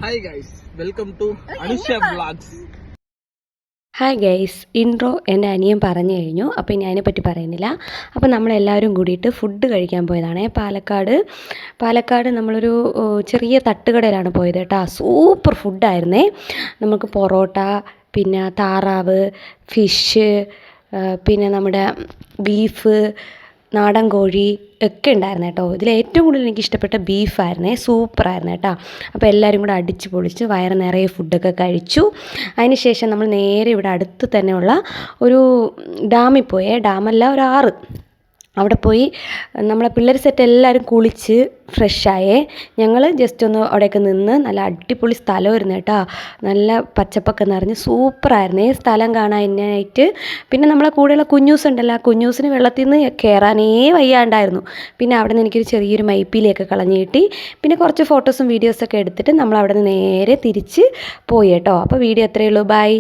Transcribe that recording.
Hi guys, welcome to Anushya vlogs. Hi guys, intro എൻ്റെ അനിയൻ പറഞ്ഞു കഴിഞ്ഞു. അപ്പോൾ ഇനി അതിനെപ്പറ്റി പറയുന്നില്ല. അപ്പോൾ നമ്മളെല്ലാവരും കൂടിയിട്ട് ഫുഡ് കഴിക്കാൻ പോയതാണ് പാലക്കാട് നമ്മളൊരു ചെറിയ തട്ടുകടയിലാണ് പോയത് കേട്ടോ. സൂപ്പർ ഫുഡായിരുന്നേ. നമുക്ക് പൊറോട്ട, പിന്നെ താറാവ്, ഫിഷ്, പിന്നെ നമ്മുടെ ബീഫ്, നാടൻ കോഴി ഒക്കെ ഉണ്ടായിരുന്നു കേട്ടോ. ഇതിലേറ്റവും കൂടുതൽ എനിക്ക് ഇഷ്ടപ്പെട്ട ബീഫായിരുന്നേ. സൂപ്പറായിരുന്നു കേട്ടോ. അപ്പോൾ എല്ലാവരും കൂടെ അടിച്ച് പൊളിച്ച് വയറ് നിറയെ ഫുഡൊക്കെ കഴിച്ചു. അതിന് ശേഷം നമ്മൾ നേരെ ഇവിടെ അടുത്ത് തന്നെയുള്ള ഒരു ഡാമിൽ പോയേ. ഡാമല്ല, ഒരു ആറ്. അവിടെ പോയി നമ്മളെ പിള്ളേർ സെറ്റ് എല്ലാവരും കുളിച്ച് ഫ്രഷായേ. ഞങ്ങൾ ജസ്റ്റ് ഒന്ന് അവിടെയൊക്കെ നിന്ന്, നല്ല അടിപൊളി സ്ഥലമായിരുന്നു കേട്ടോ. നല്ല പച്ചപ്പൊക്കെ നിറഞ്ഞ് സൂപ്പറായിരുന്നേ സ്ഥലം കാണാനായിട്ട്. പിന്നെ നമ്മളെ കൂടെയുള്ള കുഞ്ഞൂസ് ഉണ്ടല്ലോ, ആ കുഞ്ഞൂസിന് വെള്ളത്തിൽ നിന്ന് കയറാനേ വയ്യാണ്ടായിരുന്നു. പിന്നെ അവിടെ നിന്ന് എനിക്കൊരു ചെറിയൊരു മൈപ്പിലിയൊക്കെ കളഞ്ഞ് കിട്ടി. പിന്നെ കുറച്ച് ഫോട്ടോസും വീഡിയോസൊക്കെ എടുത്തിട്ട് നമ്മൾ അവിടെ നിന്ന് നേരെ തിരിച്ച് പോയി കേട്ടോ. അപ്പോൾ വീഡിയോ എത്രയേ ഉള്ളൂ. ബൈ.